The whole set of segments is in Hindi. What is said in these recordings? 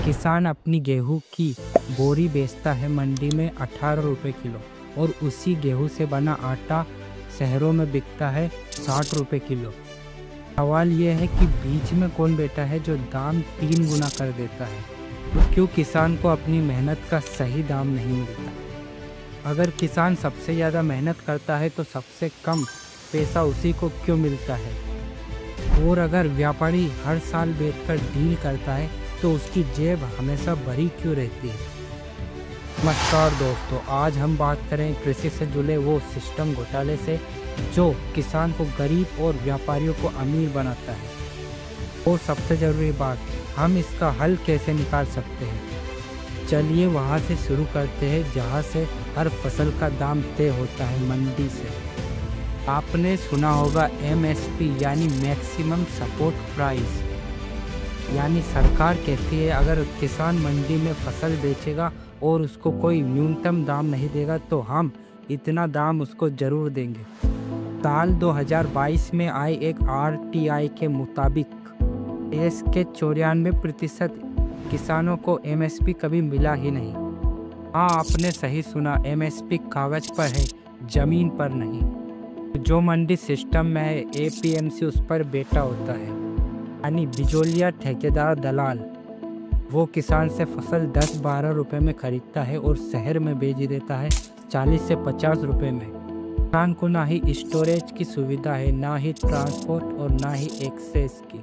किसान अपनी गेहूं की बोरी बेचता है मंडी में 18 रुपये किलो और उसी गेहूं से बना आटा शहरों में बिकता है 60 रुपये किलो। सवाल ये है कि बीच में कौन बैठा है जो दाम 3 गुना कर देता है। तो क्यों किसान को अपनी मेहनत का सही दाम नहीं मिलता? अगर किसान सबसे ज़्यादा मेहनत करता है तो सबसे कम पैसा उसी को क्यों मिलता है? और अगर व्यापारी हर साल बैठकर डील करता है तो उसकी जेब हमेशा भरी क्यों रहती है? नमस्कार दोस्तों, आज हम बात करें कृषि से जुड़े वो सिस्टम घोटाले से जो किसान को गरीब और व्यापारियों को अमीर बनाता है। और सबसे ज़रूरी बात, हम इसका हल कैसे निकाल सकते हैं। चलिए वहाँ से शुरू करते हैं जहाँ से हर फसल का दाम तय होता है, मंडी से। आपने सुना होगा MSP यानी मैक्सिमम सपोर्ट प्राइस, यानी सरकार कहती है अगर किसान मंडी में फसल बेचेगा और उसको कोई न्यूनतम दाम नहीं देगा तो हम इतना दाम उसको ज़रूर देंगे। साल 2022 में आए एक RTI के मुताबिक देश के 94% किसानों को MSP कभी मिला ही नहीं। हाँ, आपने सही सुना, MSP कागज़ पर है, ज़मीन पर नहीं। जो मंडी सिस्टम में है APMC उस पर बैठा होता है, यानी बिचौलिया ठेकेदार दलाल। वो किसान से फसल 10-12 रुपये में खरीदता है और शहर में बेच देता है 40 से 50 रुपये में। किसान को ना ही स्टोरेज की सुविधा है, ना ही ट्रांसपोर्ट और ना ही एक्सेस की।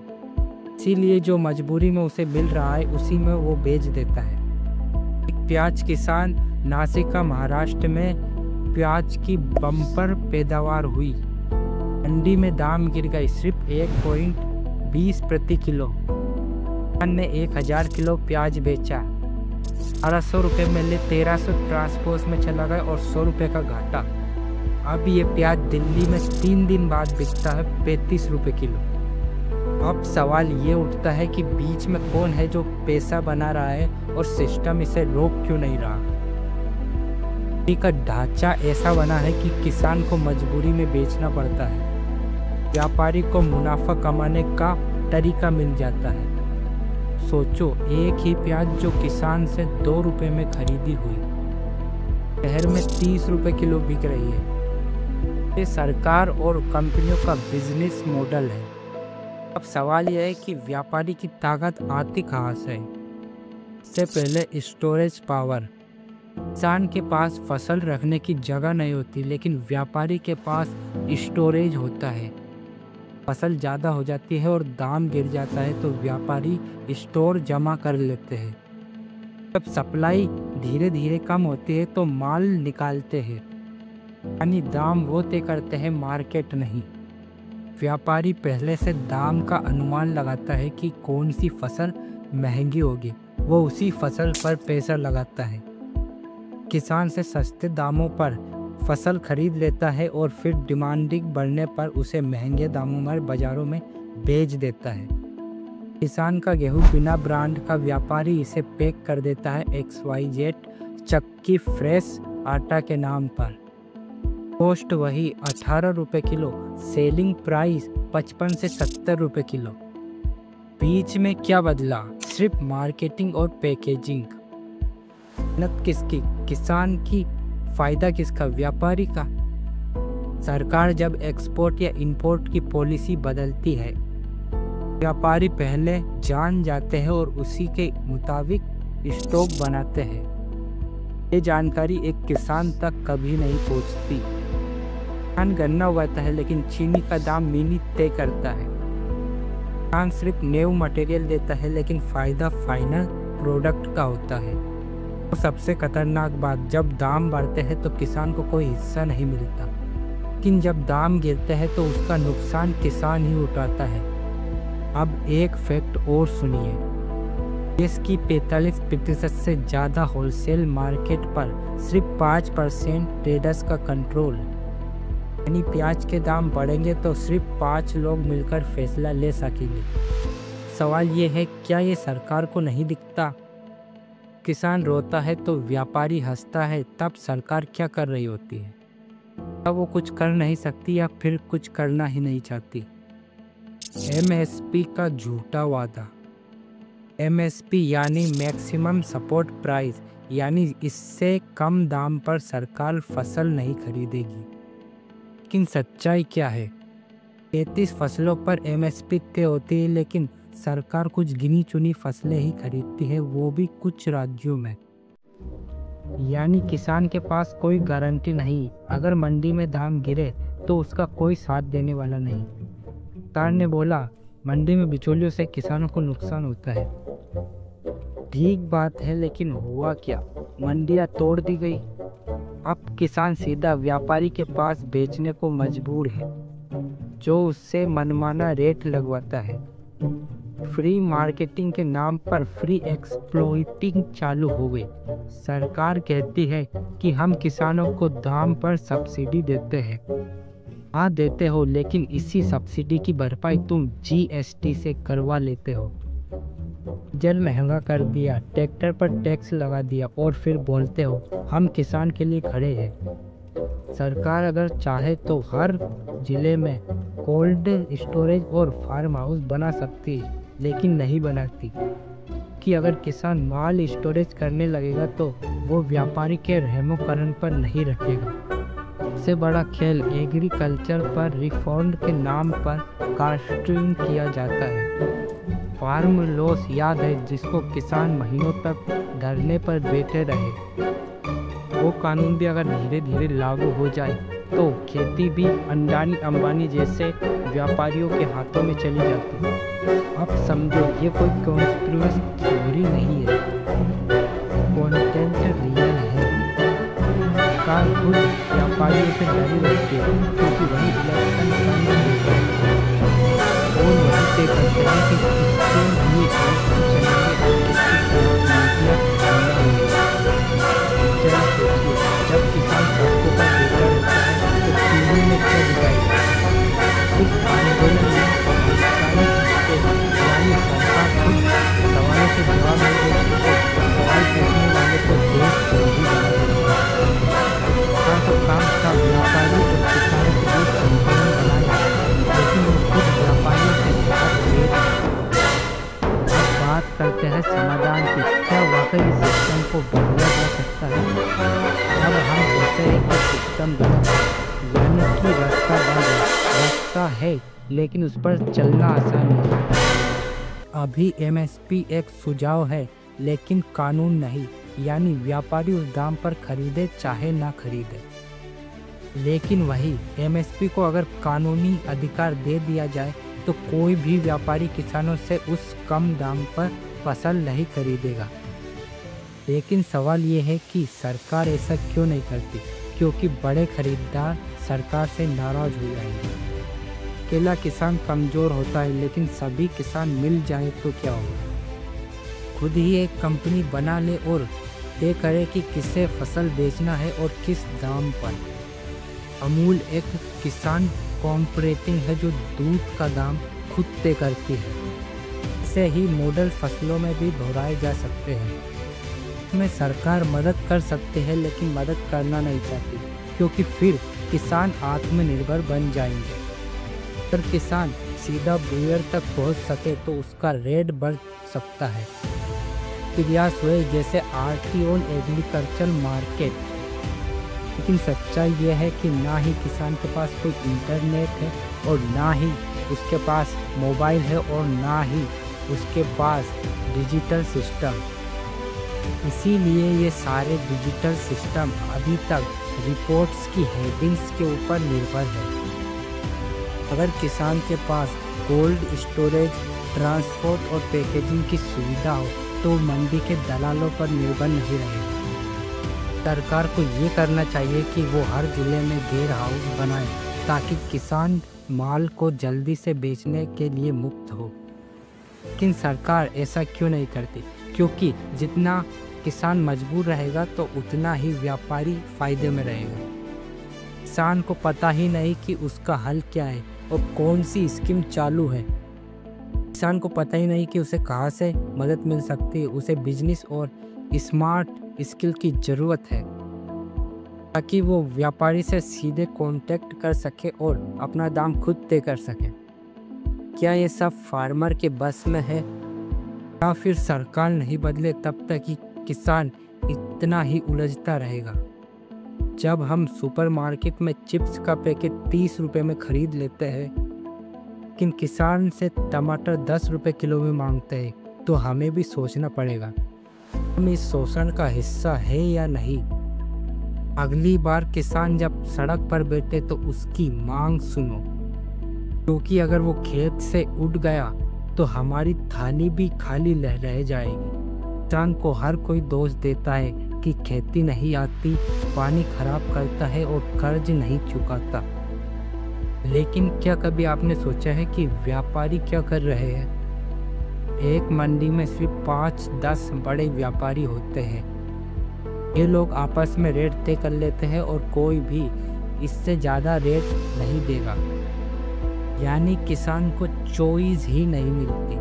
इसीलिए जो मजबूरी में उसे मिल रहा है उसी में वो बेच देता है। एक प्याज किसान नासिका महाराष्ट्र में प्याज की बम्पर पैदावार हुई। मंडी में दाम गिर गए, सिर्फ 1.20 प्रति किलो। किसान ने 1000 किलो प्याज बेचा, 1800 रुपये में ले 1300 ट्रांसपोर्ट में चला गया और 100 रुपये का घाटा। अब ये प्याज दिल्ली में 3 दिन बाद बिकता है 35 रुपये किलो। अब सवाल ये उठता है कि बीच में कौन है जो पैसा बना रहा है और सिस्टम इसे रोक क्यों नहीं रहा। का ढांचा ऐसा बना है कि किसान को मजबूरी में बेचना पड़ता है, व्यापारी को मुनाफा कमाने का तरीका मिल जाता है। सोचो, एक ही प्याज जो किसान से 2 रुपये में खरीदी हुई शहर में 30 रुपये किलो बिक रही है। ये सरकार और कंपनियों का बिजनेस मॉडल है। अब सवाल यह है कि व्यापारी की ताकत आती कहाँ से? इससे पहले स्टोरेज पावर। किसान के पास फसल रखने की जगह नहीं होती, लेकिन व्यापारी के पास स्टोरेज होता है। फसल ज़्यादा हो जाती है और दाम गिर जाता है तो व्यापारी स्टोर जमा कर लेते हैं। जब सप्लाई धीरे धीरे कम होती है तो माल निकालते हैं, यानी दाम वो तय करते हैं, मार्केट नहीं। व्यापारी पहले से दाम का अनुमान लगाता है कि कौन सी फसल महंगी होगी, वो उसी फसल पर पैसा लगाता है। किसान से सस्ते दामों पर फसल खरीद लेता है और फिर डिमांडिंग बढ़ने पर उसे महंगे दामों में बाज़ारों में बेच देता है। किसान का गेहूं बिना ब्रांड का व्यापारी इसे पैक कर देता है XYZ चक्की फ्रेश आटा के नाम पर। कॉस्ट वही 18 रुपये किलो, सेलिंग प्राइस 55 से 70 रुपये किलो। बीच में क्या बदला? सिर्फ मार्केटिंग और पैकेजिंग। मेहनत किसकी? किसान की। फ़ायदा किसका? व्यापारी का। सरकार जब एक्सपोर्ट या इंपोर्ट की पॉलिसी बदलती है, व्यापारी पहले जान जाते हैं और उसी के मुताबिक स्टॉक बनाते हैं। ये जानकारी एक किसान तक कभी नहीं पहुंचती। किसान गन्ना उगाता है लेकिन चीनी का दाम मिनी तय करता है। किसान सिर्फ न्यू मटेरियल देता है लेकिन फ़ायदा फाइनल प्रोडक्ट का होता है। तो सबसे खतरनाक बात, जब दाम बढ़ते हैं तो किसान को कोई हिस्सा नहीं मिलता, लेकिन जब दाम गिरते हैं तो उसका नुकसान किसान ही उठाता है। अब एक फैक्ट और सुनिए, देश की 45% से ज़्यादा होलसेल मार्केट पर सिर्फ 5% ट्रेडर्स का कंट्रोल, यानी प्याज के दाम बढ़ेंगे तो सिर्फ 5 लोग मिलकर फैसला ले सकेंगे। सवाल ये है, क्या ये सरकार को नहीं दिखता? किसान रोता है तो व्यापारी हंसता है, तब सरकार क्या कर रही होती है? तब वो कुछ कर नहीं सकती या फिर कुछ करना ही नहीं चाहती। MSP का झूठा वादा। MSP यानी मैक्सिमम सपोर्ट प्राइस, यानी इससे कम दाम पर सरकार फसल नहीं खरीदेगी। लेकिन सच्चाई क्या है? 33 फसलों पर MSP तय होती है, लेकिन सरकार कुछ गिनी चुनी फसलें ही खरीदती है, वो भी कुछ राज्यों में। यानी किसान के पास कोई गारंटी नहीं, अगर मंडी में दाम गिरे तो उसका कोई साथ देने वाला नहीं। सरकार ने बोला मंडी में बिचौलियों से किसानों को नुकसान होता है। ठीक बात है, लेकिन हुआ क्या? मंडियां तोड़ दी गई। अब किसान सीधा व्यापारी के पास बेचने को मजबूर है, जो उससे मनमाना रेट लगवाता है। फ्री मार्केटिंग के नाम पर फ्री एक्सप्लॉइटिंग चालू हो गई। सरकार कहती है कि हम किसानों को दाम पर सब्सिडी देते हैं। हाँ देते हो, लेकिन इसी सब्सिडी की भरपाई तुम GST से करवा लेते हो। डीजल महंगा कर दिया, ट्रैक्टर पर टैक्स लगा दिया और फिर बोलते हो हम किसान के लिए खड़े हैं। सरकार अगर चाहे तो हर जिले में कोल्ड स्टोरेज और फार्म हाउस बना सकती है, लेकिन नहीं बनाती कि अगर किसान माल स्टोरेज करने लगेगा तो वो व्यापारी के रहमोकरण पर नहीं रखेगा। सबसे बड़ा खेल एग्रीकल्चर पर रिफॉर्म के नाम पर कास्टिंग किया जाता है। फार्म लॉस याद है, जिसको किसान महीनों तक धरने पर बैठे रहे। वो कानून भी अगर धीरे धीरे लागू हो जाए तो खेती भी अडानी अंबानी जैसे व्यापारियों के हाथों में चली जाती है। अब समझो ये कोई कॉन्स्पिरेसी थ्योरी नहीं है, कंटेंट रियल है। सरकार खुद व्यापारियों से डरी रहती है, क्योंकि वही इलेक्शन फंड देते हैं और वही तय करते हैं कि किसके लिए जरा सोचिए, जब किसान सड़कों पर बेचा रहता है तो टीवी में क्या दिखाएगा? इस आंदोलन में सरकारी यानी सरकार खुद सवालों के जवाब नहीं दे सकती, सवाल पूछने वाले को देशद्रोही बना देती है। तो काम था व्यापारी और किसानों के बीच संतुलन बनाना, लेकिन वो खुद व्यापारियों से बात ले। अब बात करते हैं समाधान की। क्या वाकई इस सिस्टम को बदला जा सकता है? अब हम कहते हैं कि सिस्टम गलत है, यानी कि रास्ता बंद है। रास्ता है, लेकिन उस पर चलना आसान नहीं। अभी MSP एक सुझाव है, लेकिन कानून नहीं, यानी व्यापारी उस दाम पर खरीदे चाहे ना खरीदे। लेकिन वही MSP को अगर कानूनी अधिकार दे दिया जाए तो कोई भी व्यापारी किसानों से उस कम दाम पर फसल नहीं खरीदेगा। लेकिन सवाल ये है कि सरकार ऐसा क्यों नहीं करती? क्योंकि बड़े खरीदार सरकार से नाराज हो जाएंगे। अकेला किसान कमज़ोर होता है, लेकिन सभी किसान मिल जाए तो क्या होगा? खुद ही एक कंपनी बना ले और तय करे कि किसे फसल बेचना है और किस दाम पर। अमूल एक किसान कॉपरेटिव है जो दूध का दाम खुद तय करती है। ऐसे ही मॉडल फसलों में भी दोहराए जा सकते हैं। इसमें सरकार मदद कर सकती है, लेकिन मदद करना नहीं चाहती, क्योंकि फिर किसान आत्मनिर्भर बन जाएंगे। अगर किसान सीधा बुयर तक पहुंच सके तो उसका रेट बढ़ सकता है। प्रयास हुए जैसे RT ऑन एग्रीकल्चर मार्केट। लेकिन सच्चाई यह है कि ना ही किसान के पास कोई इंटरनेट है और ना ही उसके पास मोबाइल है और ना ही उसके पास डिजिटल सिस्टम। इसीलिए ये सारे डिजिटल सिस्टम अभी तक रिपोर्ट्स की हेडिंग्स के ऊपर निर्भर है। अगर किसान के पास कोल्ड स्टोरेज, ट्रांसपोर्ट और पैकेजिंग की सुविधा हो तो मंडी के दलालों पर निर्भर नहीं रहेगा। सरकार को ये करना चाहिए कि वो हर जिले में वेयर हाउस बनाए, ताकि किसान माल को जल्दी से बेचने के लिए मुक्त हो। लेकिन सरकार ऐसा क्यों नहीं करती? क्योंकि जितना किसान मजबूर रहेगा तो उतना ही व्यापारी फायदे में रहेगा। किसान को पता ही नहीं कि उसका हल क्या है और कौन सी स्कीम चालू है। किसान को पता ही नहीं कि उसे कहाँ से मदद मिल सकती है। उसे बिजनेस और स्मार्ट स्किल की ज़रूरत है, ताकि वो व्यापारी से सीधे कांटेक्ट कर सके और अपना दाम खुद तय कर सके। क्या ये सब फार्मर के बस में है? या फिर सरकार नहीं बदले तब तक कि किसान इतना ही उलझता रहेगा। जब हम सुपरमार्केट में चिप्स का पैकेट 30 रुपए में खरीद लेते हैं, लेकिन किसान से टमाटर 10 रुपए किलो में मांगते हैं, तो हमें भी सोचना पड़ेगा हम इस शोषण का हिस्सा है या नहीं। अगली बार किसान जब सड़क पर बैठे तो उसकी मांग सुनो, क्योंकि अगर वो खेत से उठ गया तो हमारी थाली भी खाली रह जाएगी। किसान को हर कोई दोष देता है कि खेती नहीं आती, पानी खराब करता है और कर्ज नहीं चुकाता। लेकिन क्या कभी आपने सोचा है कि व्यापारी क्या कर रहे हैं? एक मंडी में सिर्फ 5-10 बड़े व्यापारी होते हैं। ये लोग आपस में रेट तय कर लेते हैं और कोई भी इससे ज़्यादा रेट नहीं देगा। यानी किसान को चॉइस ही नहीं मिलती।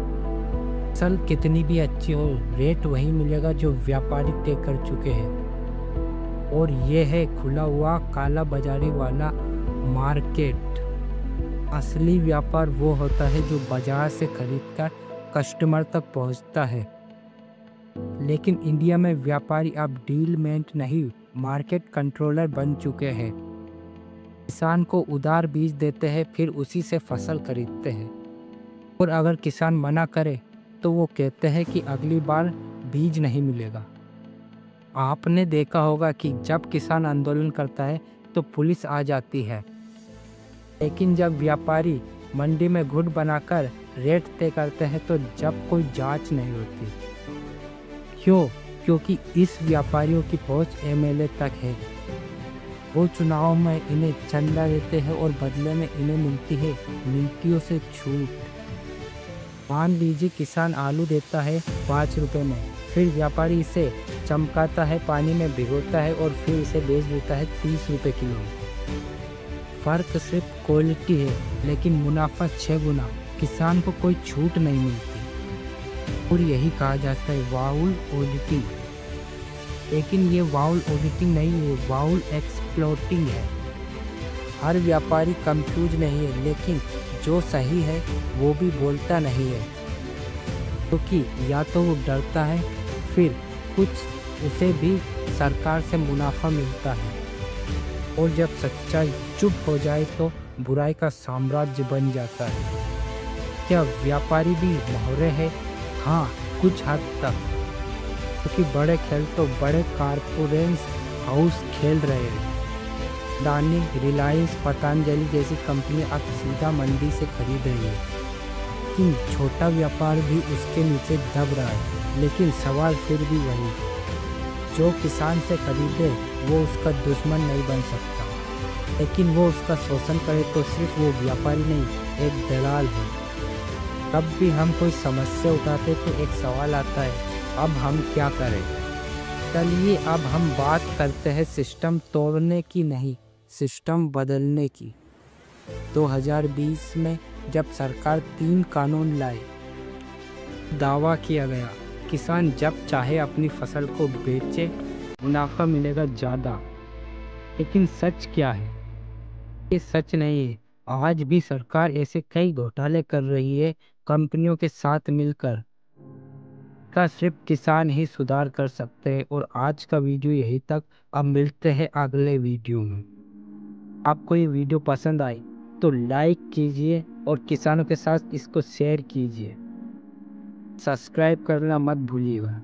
फसल कितनी भी अच्छी हो, रेट वही मिलेगा जो व्यापारी तय कर चुके हैं। और ये है खुला हुआ काला बाजारी वाला मार्केट। असली व्यापार वो होता है जो बाजार से खरीदकर कस्टमर तक पहुंचता है। लेकिन इंडिया में व्यापारी अब डीलमेंट नहीं, मार्केट कंट्रोलर बन चुके हैं। किसान को उधार बीज देते हैं, फिर उसी से फसल खरीदते हैं। और अगर किसान मना करे तो वो कहते हैं कि अगली बार बीज नहीं मिलेगा। आपने देखा होगा कि जब किसान आंदोलन करता है तो पुलिस आ जाती है, लेकिन जब व्यापारी मंडी में गुट बनाकर रेट तय करते हैं तो जब कोई जांच नहीं होती। क्यों? क्योंकि इस व्यापारियों की पहुंच एमएलए तक है। वो चुनाव में इन्हें चंदा देते हैं और बदले में इन्हें मिलती है नीतियों से छूट। मान लीजिए किसान आलू देता है 5 रुपए में, फिर व्यापारी इसे चमकाता है, पानी में भिगोता है और फिर इसे बेच देता है 30 रुपए किलो। फर्क सिर्फ क्वालिटी है, लेकिन मुनाफा 6 गुना। किसान को कोई छूट नहीं मिलती और यही कहा जाता है वाउल ऑडिटिंग। लेकिन ये वाउल ऑडिटिंग नहीं है, वाउल एक्सप्लॉटिंग है। हर व्यापारी कंफ्यूज नहीं है, लेकिन जो सही है वो भी बोलता नहीं है, क्योंकि या तो वो डरता है, फिर कुछ उसे भी सरकार से मुनाफा मिलता है। और जब सच्चाई चुप हो जाए तो बुराई का साम्राज्य बन जाता है। क्या व्यापारी भी मोहरे हैं? हाँ, कुछ हद तक, क्योंकि बड़े खेल तो बड़े कारपोरेट्स हाउस खेल रहे हैं। अडानी, रिलायंस, पतंजलि जैसी कंपनी अब सीधा मंडी से खरीद रही है, लेकिन छोटा व्यापार भी उसके नीचे दब रहा है। लेकिन सवाल फिर भी वही, जो किसान से खरीदे वो उसका दुश्मन नहीं बन सकता, लेकिन वो उसका शोषण करे तो सिर्फ वो व्यापारी नहीं, एक दलाल है। तब भी हम कोई समस्या उठाते तो एक सवाल आता है, अब हम क्या करें? चलिए अब हम बात करते हैं सिस्टम तोड़ने की नहीं, सिस्टम बदलने की। 2020 में जब सरकार 3 कानून लाए, दावा किया गया किसान जब चाहे अपनी फसल को बेचे, मुनाफा मिलेगा ज़्यादा। लेकिन सच क्या है? ये सच नहीं है। आज भी सरकार ऐसे कई घोटाले कर रही है कंपनियों के साथ मिलकर। का सिर्फ किसान ही सुधार कर सकते हैं। और आज का वीडियो यही तक। अब मिलते हैं अगले वीडियो में। आपको ये वीडियो पसंद आई तो लाइक कीजिए और किसानों के साथ इसको शेयर कीजिए। सब्सक्राइब करना मत भूलिएगा।